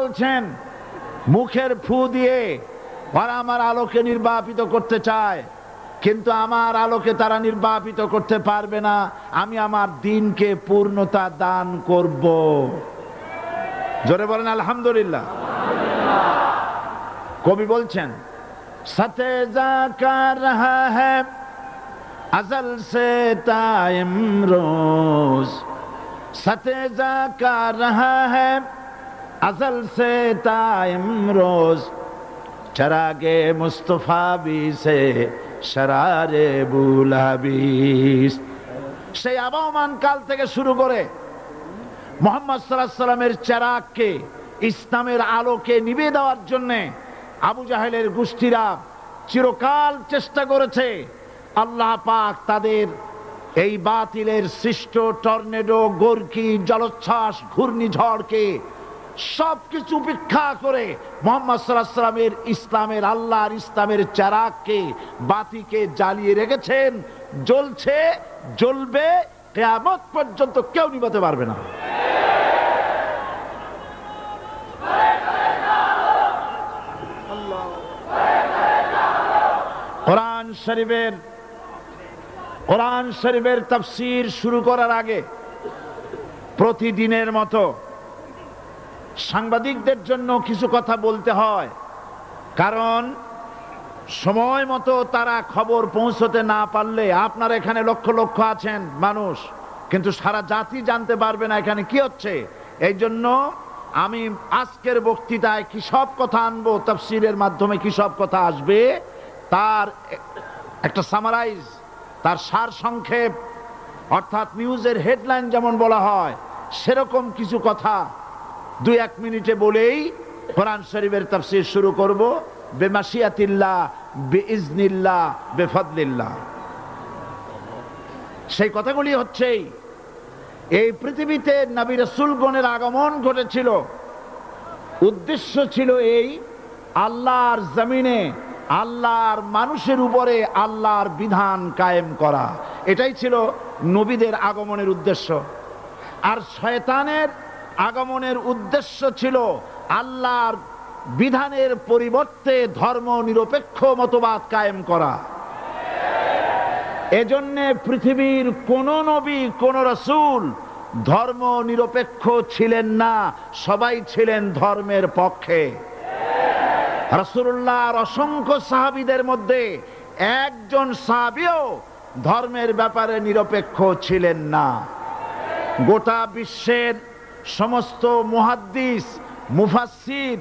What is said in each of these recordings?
বলছেন মুখের ফু দিয়ে ওরা আমার আলোকে নির্বাপিত করতে চায়, কিন্তু আমার আলোকে তারা নির্বাপিত করতে পারবে না। আমি আমার দ্বীনকে পূর্ণতা দান করব। জোরে বলেন আলহামদুলিল্লাহ। কবি বলছেন সতেজা কার রহা হ্যায় अज़ल से ता इमरोज़, सतेजा का रहा है अज़ल से ता इमरोज़, चरागे मुस्तफ़ा भी से शरारे बुलाबीस। সেই আবহমান কাল থেকে শুরু করে মুহাম্মদ সাল্লাল্লাহু আলাইহি সাল্লামের চেরাগকে, ইসলামের আলোকে নিভিয়ে দেওয়ার জন্য আবু জাহেলের গোষ্ঠীরা চিরকাল চেষ্টা করেছে। আল্লাহ পাক তাদের এই বাতিলের সৃষ্ট টর্নেডো, গর্কি, জলোচ্ছ্বাস, ঘূর্ণিঝড়কে সবকিছু উপেক্ষা করে মুহাম্মদ সাল্লাল্লাহু আলাইহি সাল্লামের ইসলামের, আল্লাহর ইসলামের চেরাগকে, বাতিকে জ্বালিয়ে রেখেছেন। জ্বলছে, জ্বলবে, কিয়ামত পর্যন্ত কেউ নিভাতে পারবে না। কোরআন শরীফের তাফসীর শুরু করার আগে প্রতিদিনের মতো সাংবাদিকদের জন্য কিছু কথা বলতে হয়, কারণ সময় মতো তারা খবর পৌঁছতে না পারলে, আপনারা এখানে লক্ষ লক্ষ আছেন মানুষ, কিন্তু সারা জাতি জানতে পারবে না এখানে কি হচ্ছে। এই জন্য আমি আজকের বক্তৃতায় কি সব কথা আনবো, তাফসীরের মাধ্যমে কি সব কথা আসবে, তার একটা সামারাইজ, তার সার সংক্ষেপ, অর্থাৎ নিউজের হেডলাইন যেমন বলা হয় সেরকম কিছু কথা 2-1 মিনিটে বলেই কোরআন শরীফের তাফসীর শুরু করব। বেমাশিয়াতিল্লাহ, বিইজনিল্লাহ, বেফদলিল্লাহ। সেই কথাগুলি হচ্ছে এই পৃথিবীতে নবী রাসূলগণের আগমন ঘটেছিল, উদ্দেশ্য ছিল এই আল্লাহর জমিনে আল্লাহর মানুষের উপরে আল্লাহর বিধান কায়েম করা। এটাই ছিল নবীদের আগমনের উদ্দেশ্য। আর শয়তানের আগমনের উদ্দেশ্য ছিল আল্লাহর বিধানের পরিবর্তে ধর্ম নিরপেক্ষ মতবাদ কায়েম করা। এজন্য পৃথিবীর কোন নবী, কোন রাসূল ধর্ম নিরপেক্ষ ছিলেন না, সবাই ছিলেন ধর্মের পক্ষে। রাসূলুল্লাহর অসংখ্য সাহাবীদের মধ্যে একজন সাহাবীও ধর্মের ব্যাপারে নিরপেক্ষ ছিলেন না। গোটা বিশ্বের সমস্ত মুহাদ্দিস, মুফাসসির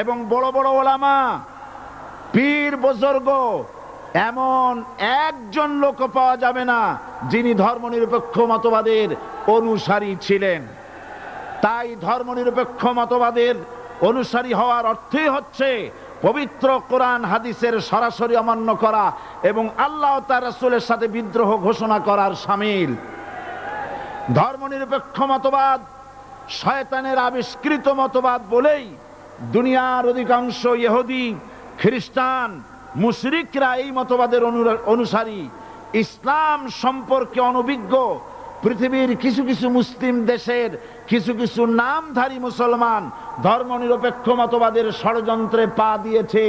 এবং বড় বড় ওলামা, পীর বুজুর্গ, এমন একজন লোক পাওয়া যাবে না যিনি ধর্মনিরপেক্ষ মতবাদের অনুসারী ছিলেন। তাই ধর্মনিরপেক্ষ মতবাদের অনুসারী হওয়ার অর্থই হচ্ছে পবিত্র কোরআন হাদিসের সরাসরি অমান্য করা এবং আল্লাহ ও তার রাসূলের সাথে বিদ্রোহ ঘোষণা করার শামিল। ধর্মনিরপেক্ষ মতবাদ শয়তানের আবিষ্কৃত মতবাদ বলেই দুনিয়ার অধিকাংশ ইহুদি, খ্রিস্টান, মুশরিকরা এই মতবাদের অনুসারী। ইসলাম সম্পর্কে অনভিজ্ঞ পৃথিবীর কিছু কিছু মুসলিম দেশের কিছু কিছু নামধারী মুসলমান ধর্মনিরপেক্ষ মতবাদের ষড়যন্ত্রে পা দিয়েছে।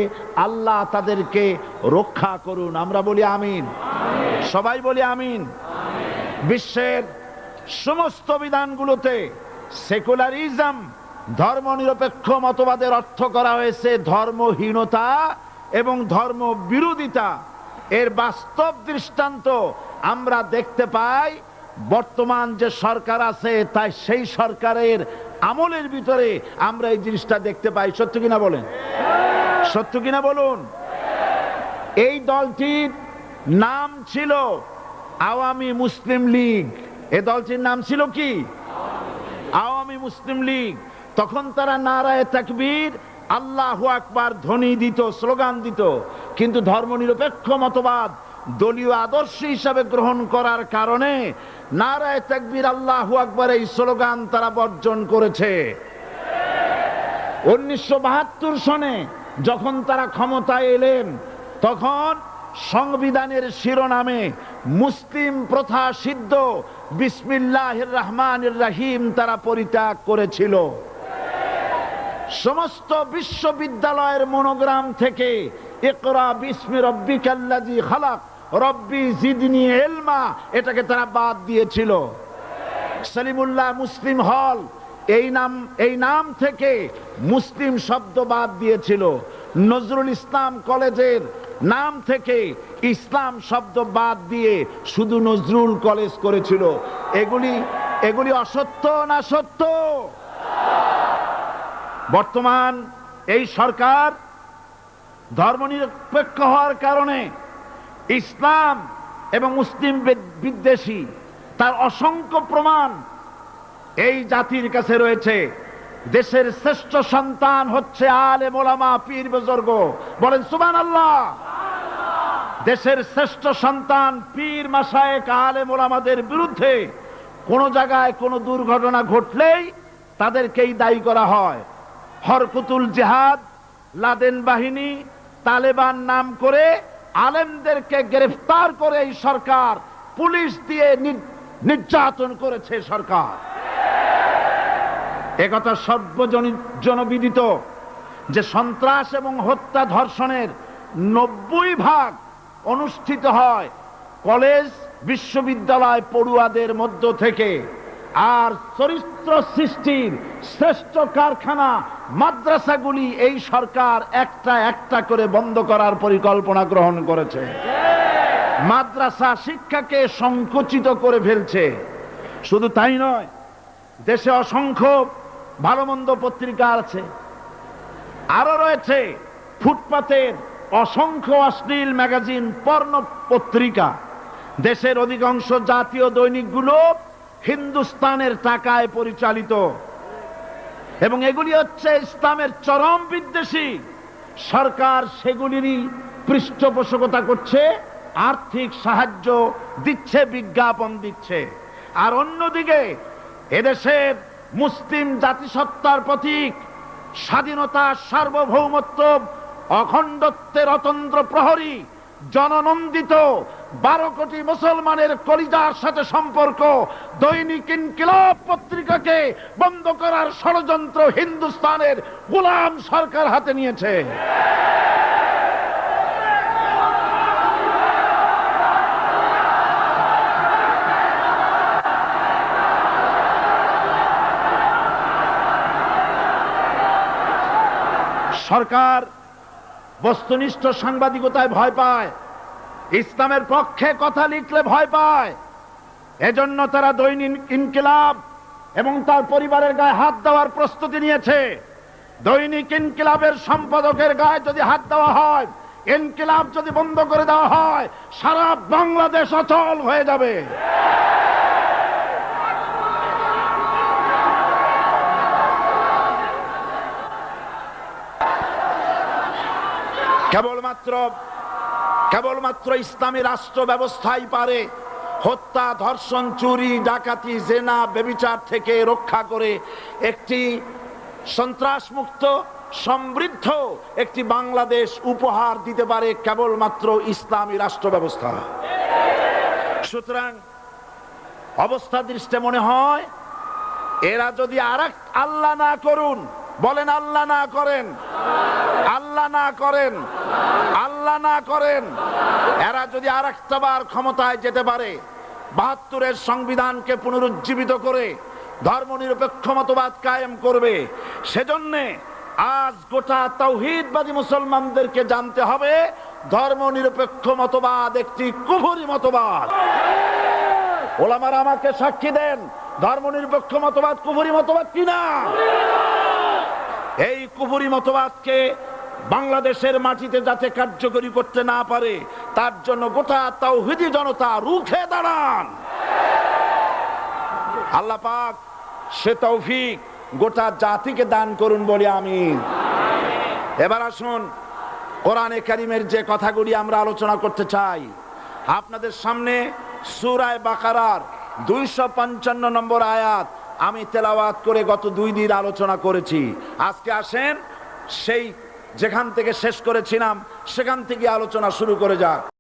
আল্লাহ তাদেরকে রক্ষা করুন। আমরা বলি আমিন, সবাই বলি আমিন। বিশ্বের সমস্ত বিধানগুলোতে সেকুলারিজম, ধর্মনিরপেক্ষ মতবাদের অর্থ করা হয়েছে ধর্মহীনতা এবং ধর্ম বিরোধিতা। এর বাস্তব দৃষ্টান্ত আমরা দেখতে পাই বর্তমান যে সরকার আছে, তাই সেই সরকারের আমলের ভিতরে আমরা এই জিনিসটা দেখতে পাই। সত্য কিনা বলেন? সত্য কিনা বলুন? এই দলটির নাম ছিল আওয়ামী মুসলিম লীগ। এই দলটির নাম ছিল কি? আওয়ামী মুসলিম লীগ। তখন তারা নারায়ে তাকবীর, আল্লাহু আকবার ধ্বনি দিত, স্লোগান দিত, কিন্তু ধর্মনিরপেক্ষ মতবাদ দলীয় আদর্শ হিসাবে গ্রহণ করার কারণে নারায়ে তাকবীর, আল্লাহু আকবার এই স্লোগান তারা বর্জন করেছে। 1972 সনে যখন তারা ক্ষমতায় এলেন, তখন সংবিধানের শিরোনামে মুসলিম প্রথা সিদ্ধ বিসমিল্লাহির রহমানির রহিম তারা পরিত্যাগ করেছিল। সমস্ত বিশ্ববিদ্যালয়ের মনোগ্রাম থেকে ইকরা বিসমি রব্বিকাল্লাযী খালাক রব্বি জিদনি ইলমা এটাকে তারা বাদ দিয়েছিল। সলিমুল্লাহ মুসলিম হল এই নাম থেকে মুসলিম শব্দ বাদ দিয়েছিল। নজরুল ইসলাম কলেজের নাম থেকে ইসলাম শব্দ বাদ দিয়ে শুধু নজরুল কলেজ করেছিল। এগুলি অসত্য না সত্য? বর্তমান এই সরকার ধর্মনিরপেক্ষ হওয়ার কারণে ইসলাম এবং মুসলিম বিদ্বেষী তার অসংখ্য প্রমাণ এই জাতির কাছে রয়েছে। দেশের শ্রেষ্ঠ সন্তান হচ্ছে আলেম ওলামা পীর বুজুর্গ, বলেন সুবহানাল্লাহ। দেশের শ্রেষ্ঠ সন্তান পীর মাশায়েখ আলেম ওলামাদের বিরুদ্ধে কোন জায়গায় কোনো দুর্ঘটনা ঘটলেই তাদেরকেই দায়ী করা হয়। হরকুতুল জিহাদ, লাদেন বাহিনী, তালেবান নাম করে আলেমদেরকে গ্রেফতার করে এই সরকার পুলিশ দিয়ে নির্যাতন করেছে সরকার। একথা সর্বজনবিদিত যে সন্ত্রাস এবং হত্যা ধর্ষণের 90% অনুষ্ঠিত হয় কলেজ বিশ্ববিদ্যালয় পড়ুয়াদের মধ্য থেকে। আর চরিত্র সৃষ্টির শ্রেষ্ঠ কারখানা মাদ্রাসাগুলি এই সরকার একটা একটা করে বন্ধ করার পরিকল্পনা গ্রহণ করেছে। মাদ্রাসা শিক্ষাকে সংকুচিত করে ফেলছে। শুধু তাই নয়, দেশে অসংখ্য ভালো মন্দ পত্রিকা আছে, আরো রয়েছে ফুটপাতের অসংখ্য অশ্লীল ম্যাগাজিন, পর্ণ পত্রিকা। দেশের অধিকাংশ জাতীয় দৈনিকগুলো হিন্দুস্তানের টাকায় পরিচালিত এবং এগুলি হচ্ছে ইসলামের চরম বিদ্বেষী। সরকার সেগুলিরই পৃষ্ঠপোষকতা করছে, আর্থিক সাহায্য দিচ্ছে, বিজ্ঞাপন দিচ্ছে। আর অন্যদিকে এদেশের মুসলিম জাতিসত্তার প্রতীক, স্বাধীনতা, সার্বভৌমত্ব, অখণ্ডত্বের অতন্ত্র প্রহরী, জননন্দিত 12 কোটি মুসলমানের কলিজার সাথে সম্পর্ক দৈনিক ইনকিলাব পত্রিকাকে বন্ধ করার ষড়যন্ত্র হিন্দুস্তানের গোলাম সরকার হাতে নিয়েছে। সরকার বস্তুনিষ্ঠ সাংবাদিকতায় ভয় পায়, ইসলামের পক্ষে কথা লিখলে ভয় পায়। এজন্য তারা দৈনিক ইনকিলাব এবং তার পরিবারের গায়ে হাত দেওয়ার প্রস্তুতি নিয়েছে। দৈনিক ইনকিলাবের সম্পাদকের গায়ে যদি হাত দেওয়া হয়, ইনকিলাব যদি বন্ধ করে দেওয়া হয়, সারা বাংলাদেশ অচল হয়ে যাবে। কেবলমাত্র ইসলামী রাষ্ট্র ব্যবস্থাই পারে হত্যা, ধর্ষণ, চুরি, ডাকাতি, জেনা, ব্যভিচার থেকে রক্ষা করে একটি সন্ত্রাসমুক্ত সমৃদ্ধ একটি বাংলাদেশ উপহার দিতে পারে কেবলমাত্র ইসলামী রাষ্ট্র ব্যবস্থা। সুতরাং অবস্থা দৃষ্টে মনে হয় এরা যদি আরেক আল্লাহ না করুন, বলেন আল্লাহ না করেন, আল্লাহ না করেন, আল্লাহ না করেন, এরা যদি আরেকটাবার ক্ষমতায় যেতে পারে, ৭২-এর সংবিধানকে পুনরুজ্জীবিত করে ধর্মনিরপেক্ষ মতবাদ কায়েম করবে, সেজন্য আজ গোটা তাওহীদবাদী মুসলমানদেরকে জানতে হবে ধর্মনিরপেক্ষ মতবাদ একটি কুফরি মতবাদ। ওলামারা আমাকে সাক্ষী দেন, ধর্মনিরপেক্ষ মতবাদ কুফরি মতবাদ কিনা। এই কুফরি মতবাদকে বাংলাদেশের মাটিতে যাতে কার্যকরী করতে না পারে তার জন্য গোটা তাওহীদি জনতা রুখে দাঁড়ান। আল্লাহ পাক সে তৌফিক গোটা জাতিকে দান করুন বলে আমিন। এবার আসুন কোরআনে কারীমের যে কথাগুলি আমরা আলোচনা করতে চাই, আপনাদের সামনে সূরা বাকারার 255 নম্বর আয়াত আমি তেলাওয়াত করে গত 2 দিন আলোচনা করেছি। আজকে আসেন সেই যেখান থেকে শেষ করেছিলাম সেখান থেকে আলোচনা শুরু করে যাক।